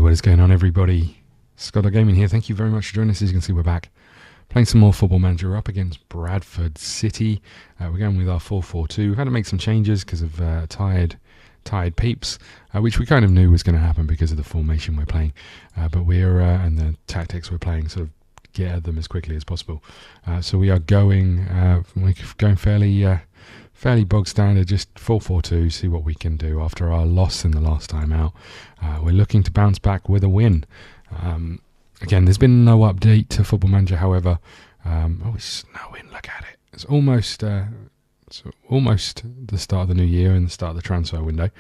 what is going on, everybody? ScottDogGaming here. Thank you very much for joining us. As you can see, we're back playing some more Football Manager up against Bradford City. We're going with our 4-4-2. We've had to make some changes because of tired peeps, which we kind of knew was going to happen because of the formation we're playing. But we're and the tactics we're playing, sort of get at them as quickly as possible. So we are going fairly bog standard, just 4-4-2, see what we can do after our loss in the last time out. We're looking to bounce back with a win. Again, there's been no update to Football Manager, however. It's snowing, look at it. It's almost the start of the new year and the start of the transfer window.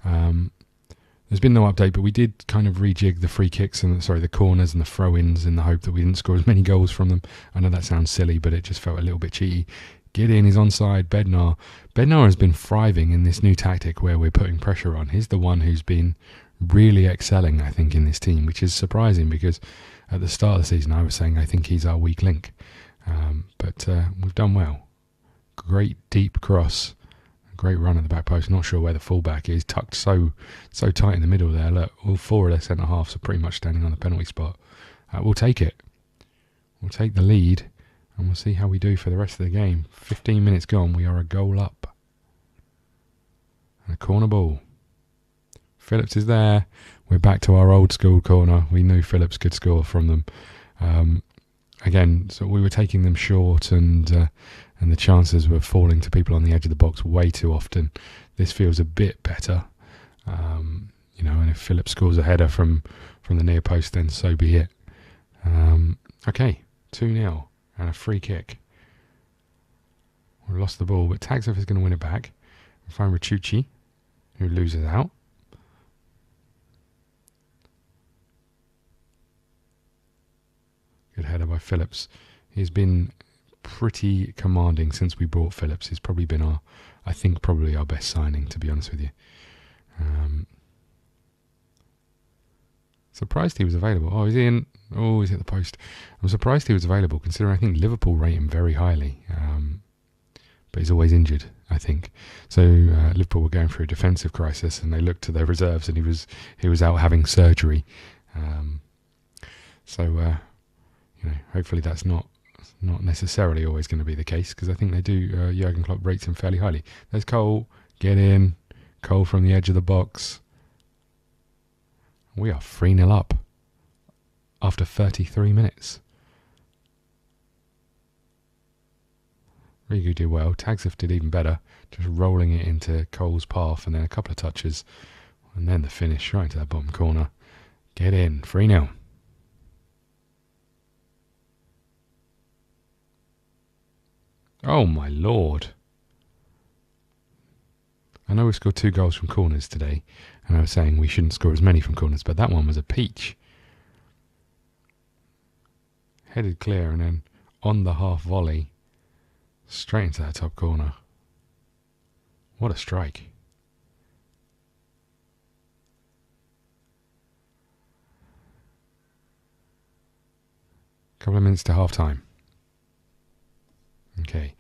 There's been no update, but we did kind of rejig the free kicks and the corners and the throw-ins in the hope that we didn't score as many goals from them. I know that sounds silly, but it just felt a little bit cheaty. Get in, he's onside. Bednar has been thriving in this new tactic where we're putting pressure on. He's the one who's been really excelling, I think, in this team, which is surprising because at the start of the season I was saying I think he's our weak link. But we've done well. Great deep cross. Great run at the back post. Not sure where the fullback is. Tucked so tight in the middle there. Look, all four of their centre-halves are pretty much standing on the penalty spot. We'll take it. We'll take the lead. And we'll see how we do for the rest of the game. 15 minutes gone. We are a goal up. And a corner ball. Phillips is there. We're back to our old school corner. We knew Phillips could score from them. Again, so we were taking them short, and the chances were falling to people on the edge of the box way too often. This feels a bit better. And if Phillips scores a header from the near post, then so be it. Okay, 2-0. And a free kick. We lost the ball, but Tagsov is going to win it back. We find Rachucci, who loses out. Good header by Phillips. He's been pretty commanding since we bought Phillips. He's probably been our best signing, to be honest with you. Surprised he was available. Oh, is he in? Oh, he's hit the post. I'm surprised he was available, considering I think Liverpool rate him very highly. But he's always injured, I think. So Liverpool were going through a defensive crisis, and they looked to their reserves, and he was out having surgery. Hopefully that's not necessarily always going to be the case, because I think they do. Jurgen Klopp rates him fairly highly. There's Cole. Get in. Cole from the edge of the box. We are 3-0 up after 33 minutes. Rigu did well. Tagsif did even better, just rolling it into Cole's path, and then a couple of touches, and then the finish right into that bottom corner. Get in, 3-0. Oh my lord. I know we scored 2 goals from corners today, and I was saying we shouldn't score as many from corners, but that one was a peach. Headed clear, and then on the half volley, straight into that top corner. What a strike. Couple of minutes to half time. Okay.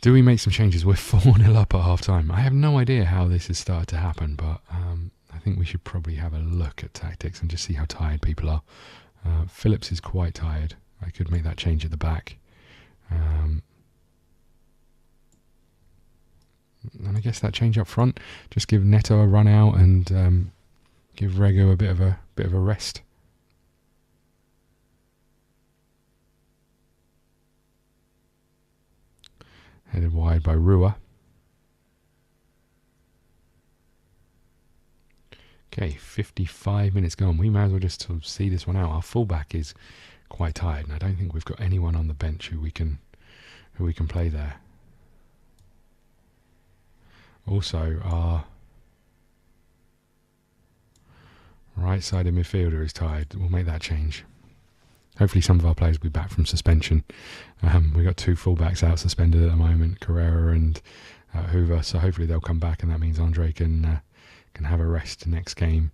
Do we make some changes? We're 4-0 up at half time. I have no idea how this has started to happen, but I think we should probably have a look at tactics and just see how tired people are. Phillips is quite tired. I could make that change at the back. And I guess that change up front, just give Neto a run out and give Rego a bit of a rest. Headed wide by Rua. Okay, 55 minutes gone. We may as well just sort of see this one out. Our fullback is quite tired, and I don't think we've got anyone on the bench who we can play there. Also, our right-sided midfielder is tired. We'll make that change. Hopefully some of our players will be back from suspension. We've got 2 fullbacks out suspended at the moment, Carrera and Hoover, so hopefully they'll come back, and that means Andre can have a rest next game.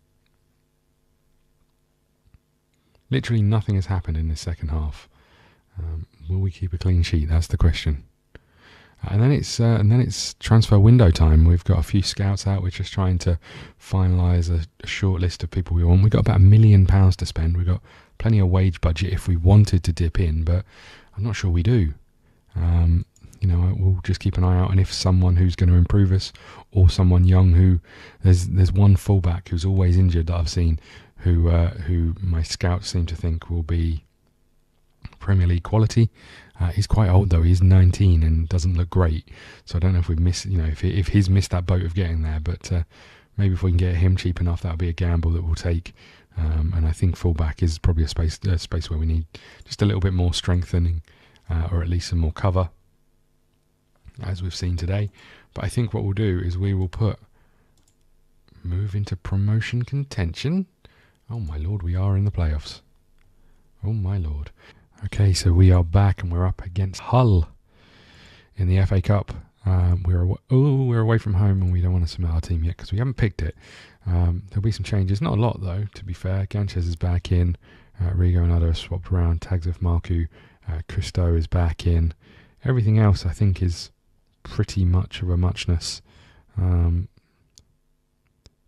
Literally nothing has happened in this second half. Will we keep a clean sheet? That's the question. And then it's transfer window time. We've got a few scouts out. We're just trying to finalise a short list of people we want. We've got about £1 million to spend. We've got plenty of wage budget if we wanted to dip in, but I'm not sure we do. We'll just keep an eye out, and if someone who's going to improve us, or someone young who there's one fullback who's always injured that I've seen, who my scouts seem to think will be Premier League quality. He's quite old though. He's 19 and doesn't look great. So I don't know if we've missed, if he's missed that boat of getting there. But maybe if we can get him cheap enough, that'll be a gamble that we'll take. And I think fullback is probably a space where we need just a little bit more strengthening, or at least some more cover, as we've seen today. But I think what we'll do is we will move into promotion contention. Oh my lord, we are in the playoffs. Oh my lord. Okay, so we are back and we're up against Hull in the FA Cup. We're away from home and we don't want to submit our team yet because we haven't picked it. There'll be some changes, not a lot though, to be fair. Ganchez is back in. Rigo and Ada are swapped around. Tagsif Marku, Christo is back in. Everything else I think is pretty much of a muchness.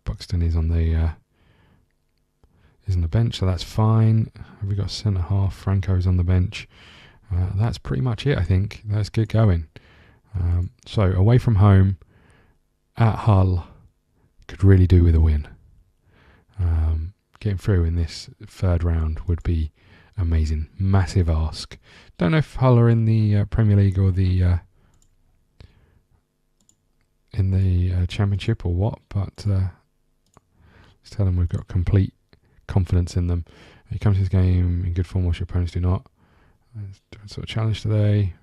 Buxton is on the bench, so that's fine. Have we got centre half? Franco's on the bench. That's pretty much it, I think. Let's get going. So away from home at Hull could really do with a win. Getting through in this third round would be amazing. Massive ask. Don't know if Hull are in the Premier League or the in the Championship or what, but let's tell them we've got complete confidence in them. You come to this game in good form whilst your opponents do not. Different sort of challenge today.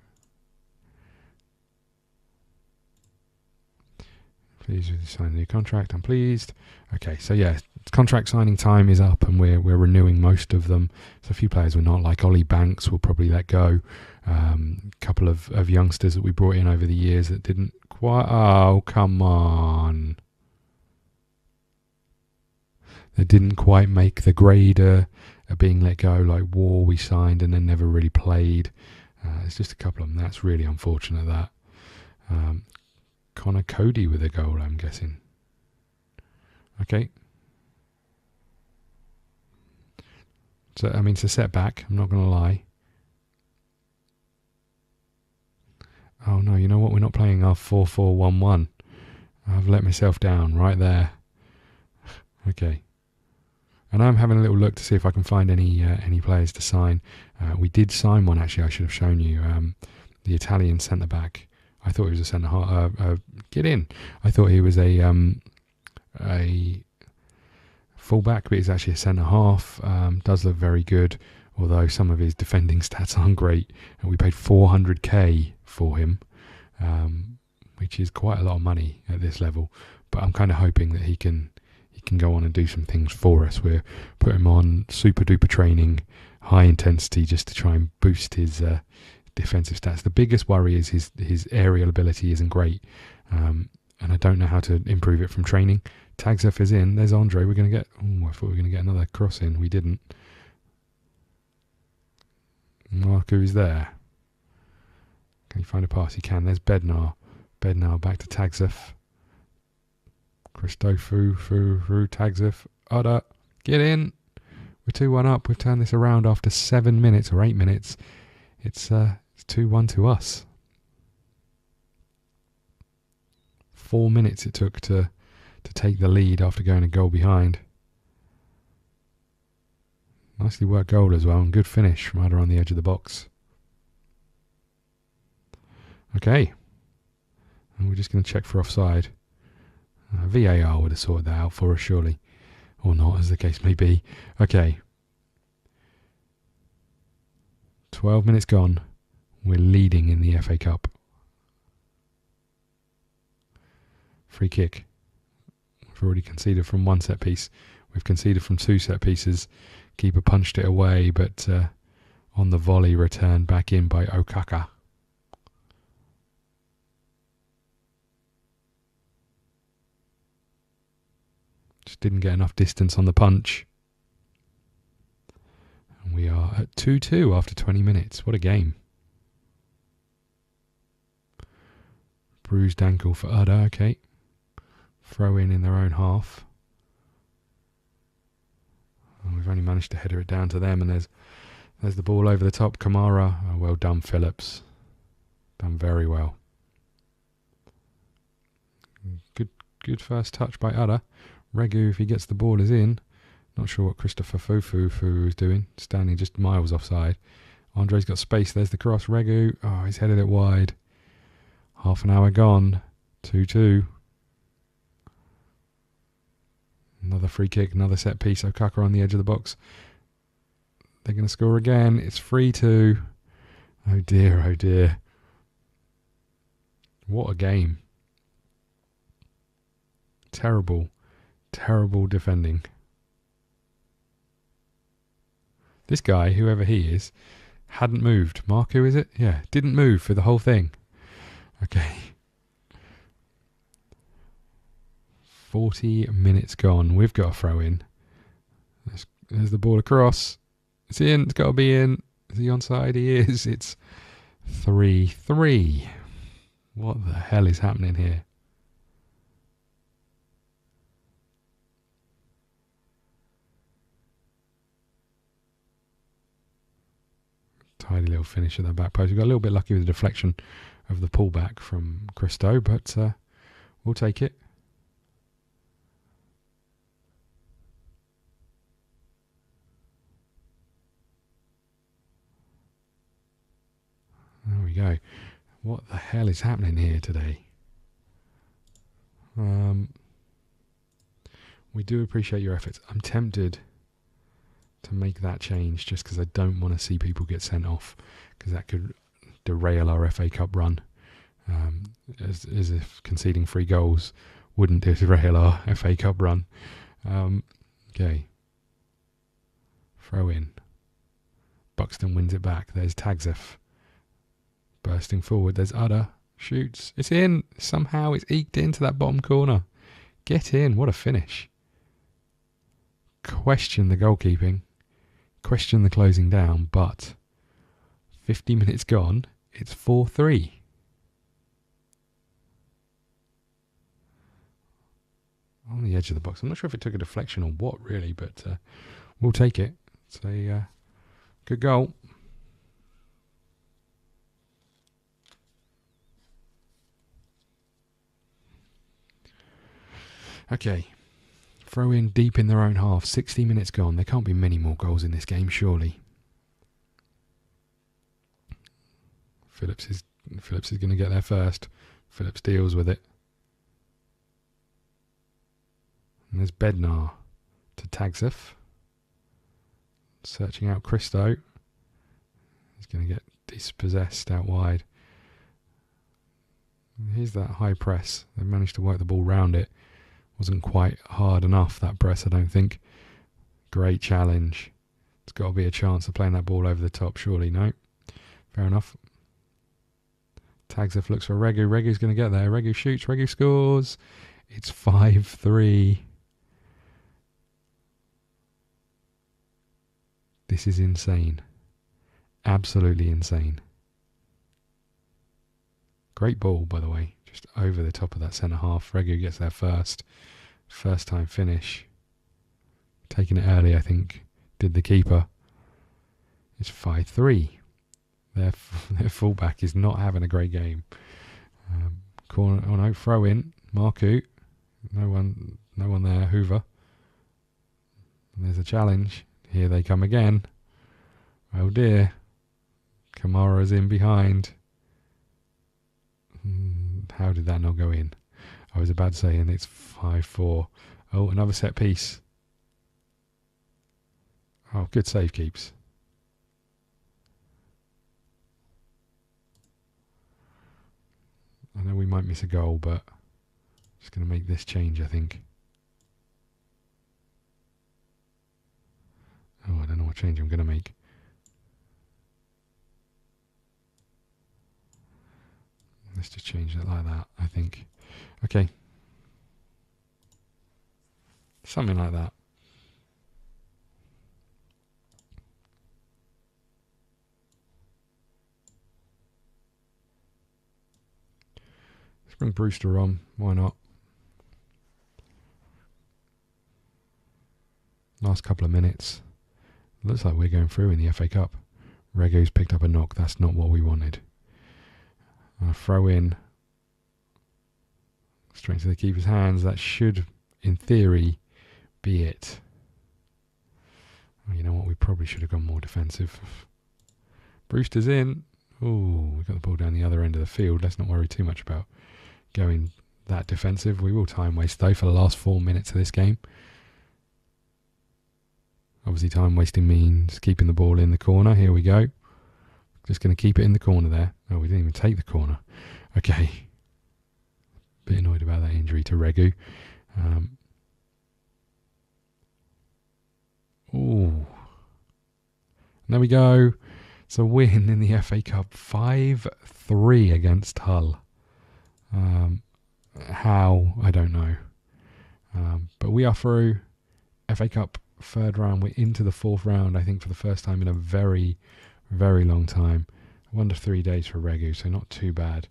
Pleased with you signing a new contract. I'm pleased. Okay, so yeah, contract signing time is up and we're renewing most of them. So a few players we're not, like Ollie Banks will probably let go. A couple of youngsters that we brought in over the years that didn't quite... Oh, come on. They didn't quite make the grade are being let go, like War we signed and then never really played. It's just a couple of them. That's really unfortunate, that. Connor Cody with a goal, I'm guessing. Okay. So, I mean, it's a setback, I'm not going to lie. Oh no, you know what? We're not playing our 4-4-1-1. I've let myself down right there. Okay. And I'm having a little look to see if I can find any players to sign. We did sign one, actually, I should have shown you. The Italian centre-back. I thought he was a centre-half. Get in. I thought he was a full-back, but he's actually a centre-half. Does look very good, although some of his defending stats aren't great. And we paid 400k for him, which is quite a lot of money at this level. But I'm kind of hoping that he can go on and do some things for us. We're putting him on super duper training, high intensity, just to try and boost his defensive stats. The biggest worry is his aerial ability isn't great, and I don't know how to improve it from training. Tagsef is in. There's Andre. We're going to get... Oh, I thought we were going to get another cross in. We didn't. Marku is there. Can he find a pass? He can. There's Bednar. Bednar back to Tagsef. Christopher through Tagsif. Oda, get in. We're 2-1 up. We've turned this around after 7 minutes or 8 minutes. It's 2-1 to us. 4 minutes it took to take the lead after going a goal behind. Nicely worked goal as well, and good finish from Ada on the edge of the box. Okay. And we're just going to check for offside. VAR would have sorted that out for us, surely. Or not, as the case may be. Okay. 12 minutes gone. We're leading in the FA Cup. Free kick. We've already conceded from one set piece. We've conceded from 2 set pieces. Keeper punched it away, but on the volley returned back in by Okaka. Just didn't get enough distance on the punch. And we are at 2-2 after 20 minutes. What a game. Bruised ankle for Udder, okay. Throw in their own half. Oh, we've only managed to header it down to them, and there's the ball over the top. Kamara, oh, well done Phillips. Done very well. Good first touch by Udder. Regu, if he gets the ball, is in. Not sure what Christopher Fufu is doing. Standing just miles offside. Andre's got space. There's the cross. Regu, oh, he's headed it wide. Half an hour gone. 2-2. Another free kick, another set piece. Okaka on the edge of the box. They're going to score again. It's 3-2. Oh dear, oh dear. What a game. Terrible, terrible defending. This guy, whoever he is, hadn't moved. Mark, who is it? Yeah, didn't move for the whole thing. Okay. 40 minutes gone. We've got a throw in. There's the ball across. It's in. It's got to be in. Is he onside? He is. It's 3-3. What the hell is happening here? Tidy little finish at that back post. We got a little bit lucky with the deflection of the pullback from Christo, but we'll take it. There we go. What the hell is happening here today? We do appreciate your efforts. I'm tempted to make that change just because I don't want to see people get sent off, because that could derail our FA Cup run, as if conceding 3 goals wouldn't derail our FA Cup run. Okay. Throw in. Buxton wins it back. There's Tagzef. Bursting forward. There's Udder. Shoots. It's in. Somehow it's eked into that bottom corner. Get in. What a finish. Question the goalkeeping. Question the closing down. But 50 minutes gone. It's 4-3. On the edge of the box. I'm not sure if it took a deflection or what really, but we'll take it. It's a good goal. Okay, throw in deep in their own half. 60 minutes gone. There can't be many more goals in this game, surely. Phillips is going to get there first. Phillips deals with it. And there's Bednar to Tagzef. Searching out Christo. He's going to get dispossessed out wide. Here's that high press. They managed to work the ball round it. Wasn't quite hard enough, that press, I don't think. Great challenge. It's got to be a chance of playing that ball over the top, surely. No. Fair enough. Tagzef looks for Regu. Regu's going to get there. Regu shoots. Regu scores. It's 5-3. This is insane. Absolutely insane. Great ball, by the way. Just over the top of that centre half. Regu gets there first. First time finish. Taking it early, I think, did the keeper. It's 5-3. Their fullback is not having a great game. Corner, oh no, throw in. Marku. No one there. Hoover. And there's a challenge. Here they come again. Oh dear. Kamara's in behind. How did that not go in? I was about to say, and it's 5-4. Oh, another set piece. Oh, good save, Keeps. I know we might miss a goal, but just going to make this change, I think. Oh, I don't know what change I'm going to make. Let's just change it like that, I think. Okay. Something like that. Let's bring Brewster on. Why not? Last couple of minutes. Looks like we're going through in the FA Cup. Regu's picked up a knock. That's not what we wanted. Throw in. Straight to the keeper's hands. That should, in theory, be it. Well, you know what? We probably should have gone more defensive. Brewster's in. Ooh, we got the ball down the other end of the field. Let's not worry too much about going that defensive. We will time waste, though, for the last 4 minutes of this game. Obviously, time wasting means keeping the ball in the corner. Here we go. Just going to keep it in the corner there. Oh, we didn't even take the corner. Okay. Bit annoyed about that injury to Regu. Ooh. And there we go. It's a win in the FA Cup. 5-3 against Hull. How? I don't know. But we are through. FA Cup third round. We're into the fourth round, I think, for the first time in a very, very long time. 1 to 3 days for Regu, so not too bad.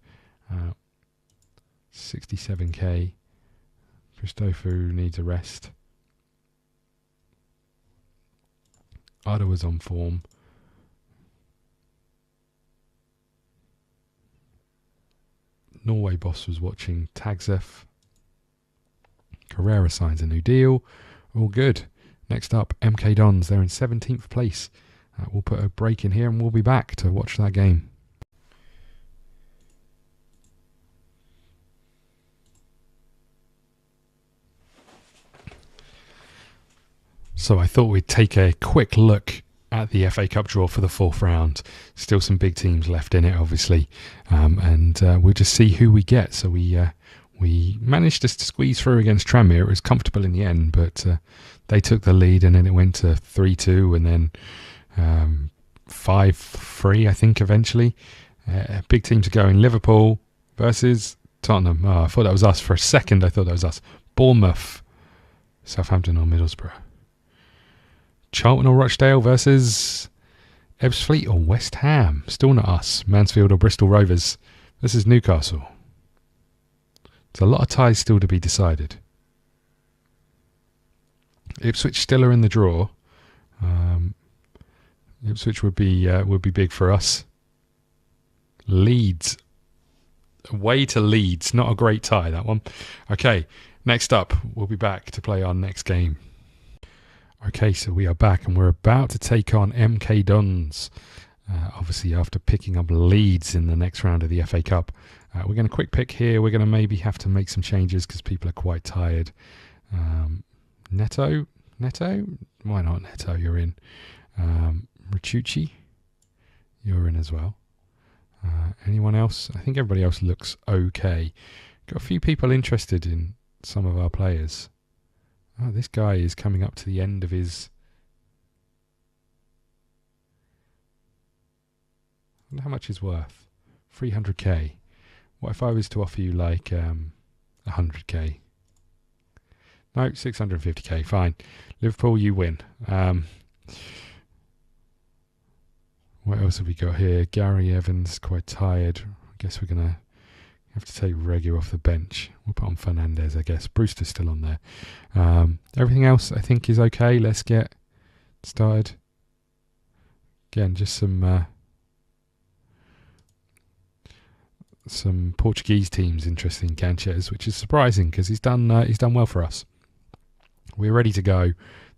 67k. Christofu needs a rest. Ada was on form. Norway boss was watching. Tagsef. Carrera signs a new deal. All good. Next up, MK Dons. They're in 17th place. We'll put a break in here and we'll be back to watch that game. So I thought we'd take a quick look at the FA Cup draw for the fourth round. Still some big teams left in it, obviously. And we'll just see who we get. So we managed to squeeze through against Tranmere. It was comfortable in the end, but they took the lead and then it went to 3-2 and then 5-3, I think, eventually. Big teams are going. Liverpool versus Tottenham. Oh, I thought that was us. For a second, I thought that was us. Bournemouth, Southampton or Middlesbrough. Charlton or Rochdale versus Ebbsfleet or West Ham. Still not us. Mansfield or Bristol Rovers versus Newcastle. There's a lot of ties still to be decided. Ipswich still are in the draw. Ipswich would be big for us. Leeds. Away to Leeds. Not a great tie, that one. Okay, next up, we'll be back to play our next game. Okay, so we are back and we're about to take on MK Dons. Obviously, after picking up Leeds in the next round of the FA Cup. We're going to quick pick here. We're going to maybe have to make some changes because people are quite tired. Neto? Why not Neto? You're in. Rachucci? You're in as well. Anyone else? I think everybody else looks okay. Got a few people interested in some of our players. Oh, this guy is coming up to the end of his... I wonder how much he's worth. 300k. What if I was to offer you like 100k? No, 650k. Fine. Liverpool, you win. What else have we got here? Gary Evans, quite tired. I guess we're going to have to take Regu off the bench. We'll put on Fernandez, I guess. Brewster's still on there. Everything else I think is okay. Let's get started. Again, just some Portuguese teams interested in Sanchez, which is surprising because he's done well for us. We're ready to go.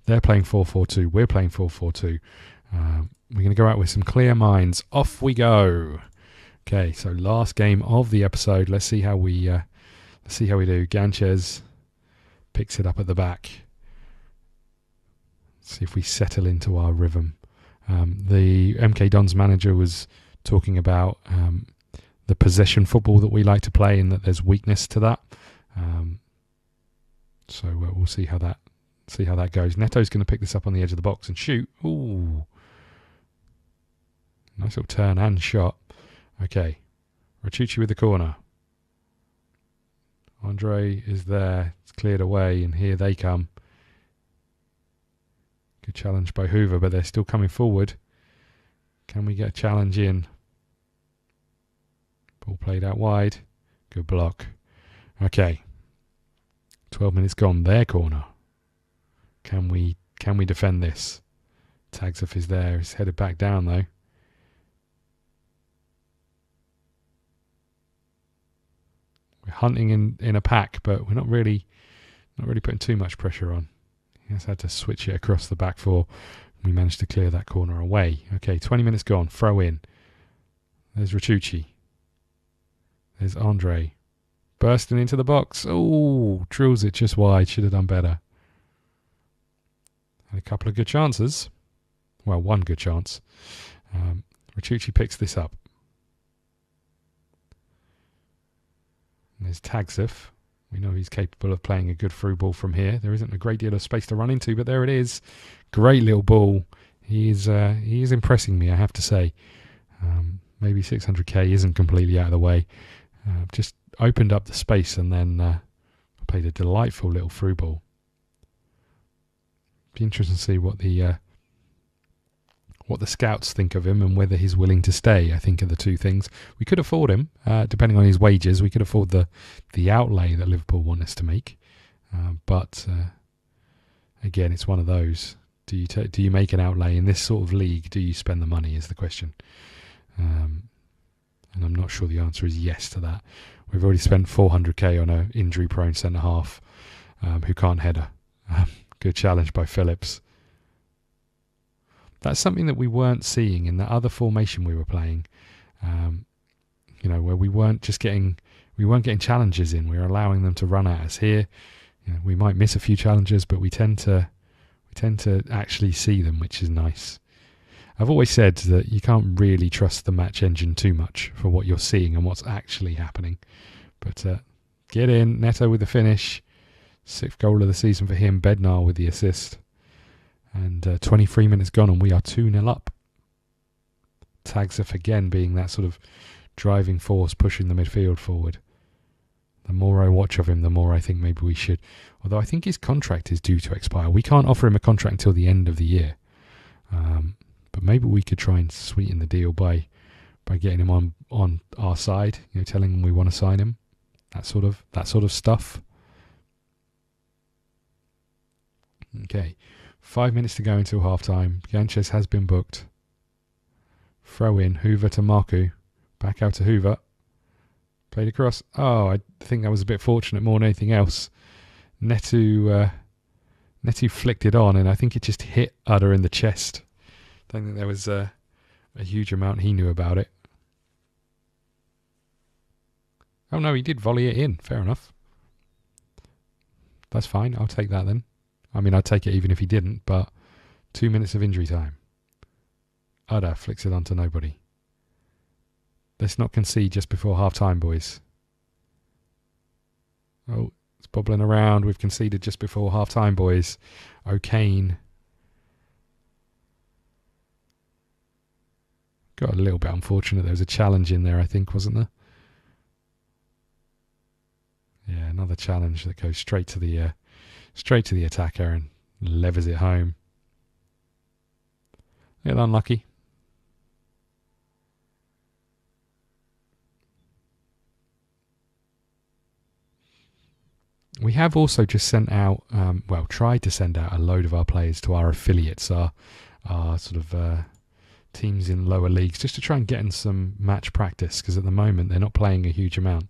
They're playing 4-4-2. We're playing 4-4-2. We're going to go out with some clear minds. Off we go. Okay, so last game of the episode. Let's see how we do. Sanchez picks it up at the back. See if we settle into our rhythm. The MK Dons manager was talking about the possession football that we like to play, and that there's weakness to that. So we'll see how that goes. Neto's going to pick this up on the edge of the box and shoot. Ooh, nice little turn and shot. Okay, Rachucci with the corner. Andre is there. It's cleared away, and here they come. Good challenge by Hoover, but they're still coming forward. Can we get a challenge in? Ball played out wide. Good block. Okay. 12 minutes gone. Their corner. Can we defend this? Tagsif is there. He's headed back down though. We're hunting in a pack, but we're not really putting too much pressure on. He has had to switch it across the back four. We managed to clear that corner away. Okay, 20 minutes gone. Throw in. There's Rachucci. There's Andre. Bursting into the box. Oh, drills it just wide. Should have done better. Had a couple of good chances. Well, one good chance. Rachucci picks this up. And there's Tagsif. We know he's capable of playing a good through ball from here. There isn't a great deal of space to run into, but there it is. Great little ball. He is impressing me, I have to say. Maybe 600k isn't completely out of the way. Just opened up the space and then played a delightful little through ball. Be interesting to see what the scouts think of him and whether he's willing to stay. I think are the two things. We could afford him, depending on his wages. We could afford the outlay that Liverpool want us to make. But again, it's one of those. Do you make an outlay in this sort of league? Do you spend the money? Is the question. And I'm not sure the answer is yes to that. We've already spent 400k on an injury-prone centre half who can't header. Good challenge by Phillips. That's something that we weren't seeing in the other formation we were playing. Where we weren't getting challenges in. We were allowing them to run at us. Here, we might miss a few challenges, but we tend to actually see them, which is nice. I've always said that you can't really trust the match engine too much for what you're seeing and what's actually happening. But get in, Neto with the finish. 6th goal of the season for him. Bednar with the assist. And 23 minutes gone and we are 2-0 up. Tagsif again being that sort of driving force pushing the midfield forward. The more I watch of him, the more I think maybe we should. Although I think his contract is due to expire. We can't offer him a contract until the end of the year. But maybe we could try and sweeten the deal by getting him on our side, telling him we want to sign him. That sort of stuff. Okay. 5 minutes to go until half time. Ganches has been booked. Throw in. Hoover to Marku. Back out to Hoover. Played across. Oh, I think that was a bit fortunate more than anything else. Netu flicked it on and I think it just hit Udder in the chest. I don't think there was a huge amount he knew about it. Oh no, he did volley it in. Fair enough. That's fine. I'll take that then. I mean, I'd take it even if he didn't, but 2 minutes of injury time. Udder flicks it onto nobody. Let's not concede just before half-time, boys. Oh, it's bobbling around. We've conceded just before half-time, boys. O'Kane. Got a little bit unfortunate. There was a challenge in there, I think, wasn't there? Yeah, another challenge that goes straight to the attacker and levers it home. A little unlucky. We have also just sent out, tried to send out a load of our players to our affiliates, our sort of teams in lower leagues, just to try and get in some match practice, because at the moment they're not playing a huge amount.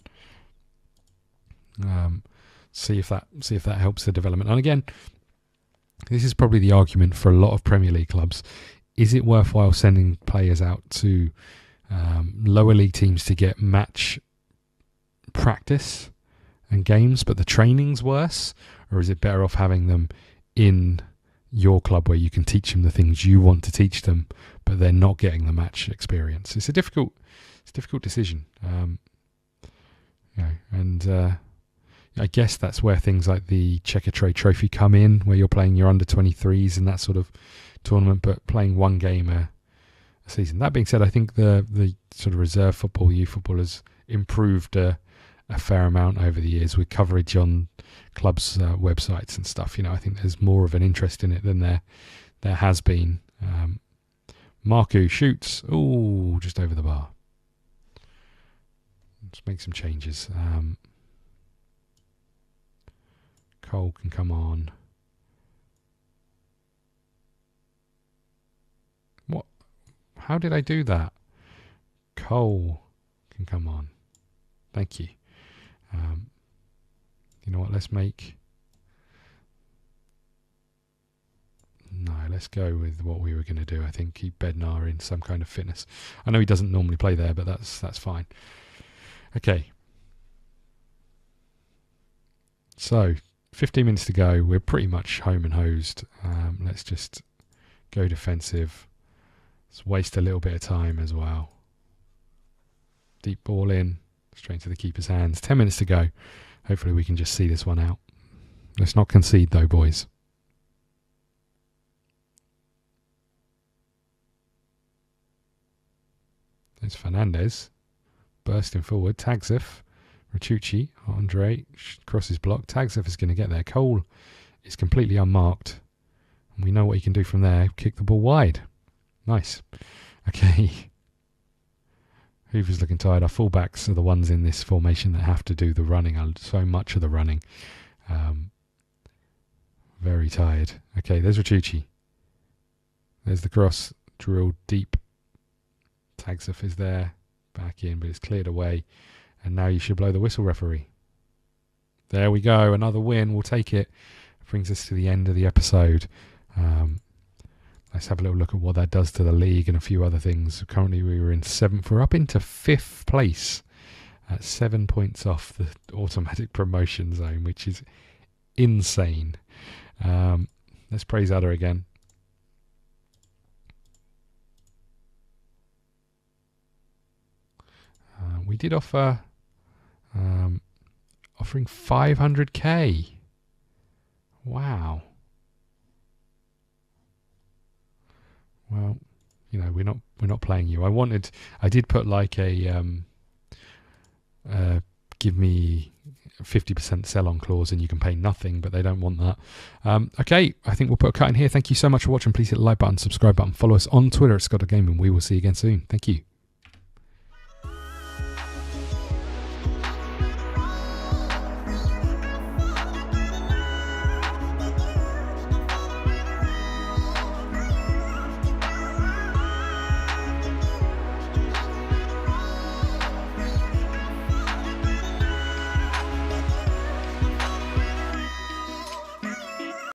See if that helps the development. And again, this is probably the argument for a lot of Premier League clubs. Is it worthwhile sending players out to lower league teams to get match practice and games, but the training's worse? Or is it better off having them in your club where you can teach them the things you want to teach them, but they're not getting the match experience? It's a difficult decision. I guess that's where things like the Checker Trade Trophy come in, where you're playing your under-23s in that sort of tournament, but playing one game a season. That being said, I think the sort of reserve football, youth football, has improved a fair amount over the years with coverage on clubs' websites and stuff. I think there's more of an interest in it than there has been. Marku shoots. Ooh, just over the bar. Let's make some changes. Cole can come on. What? How did I do that? Cole can come on. Thank you. You know what? Let's make... No, let's go with what we were going to do. I think keep Bednar in some kind of fitness. I know he doesn't normally play there, but that's fine. Okay. So, 15 minutes to go. We're pretty much home and hosed. Let's just go defensive. Let's waste a little bit of time as well. Deep ball in. Straight into the keeper's hands. 10 minutes to go. Hopefully we can just see this one out. Let's not concede though, boys. There's Fernandez. Bursting forward. Tagsif. Rachucci. Andre. Crosses block. Tagsif is going to get there. Cole is completely unmarked. And we know what he can do from there. Kick the ball wide. Nice. Okay. Hoover's looking tired. Our fullbacks are the ones in this formation that have to do the running. So much of the running. Very tired. Okay, there's Rachucci. There's the cross. Drilled deep. Tagsif is there. Back in, but it's cleared away. And now you should blow the whistle, referee. There we go. Another win. We'll take it. Brings us to the end of the episode. Let's have a little look at what that does to the league and a few other things. Currently we were in 7th. We're up into 5th place at 7 points off the automatic promotion zone, which is insane. Let's praise Ada again. We did offer offering 500k. Wow. Well, you know, we're not playing you. I did put like a give me 50% sell-on clause and you can pay nothing, but they don't want that. Okay, I think we'll put a cut in here. Thank you so much for watching. Please hit the like button, subscribe button, follow us on Twitter at ScottDogGaming. We will see you again soon. Thank you.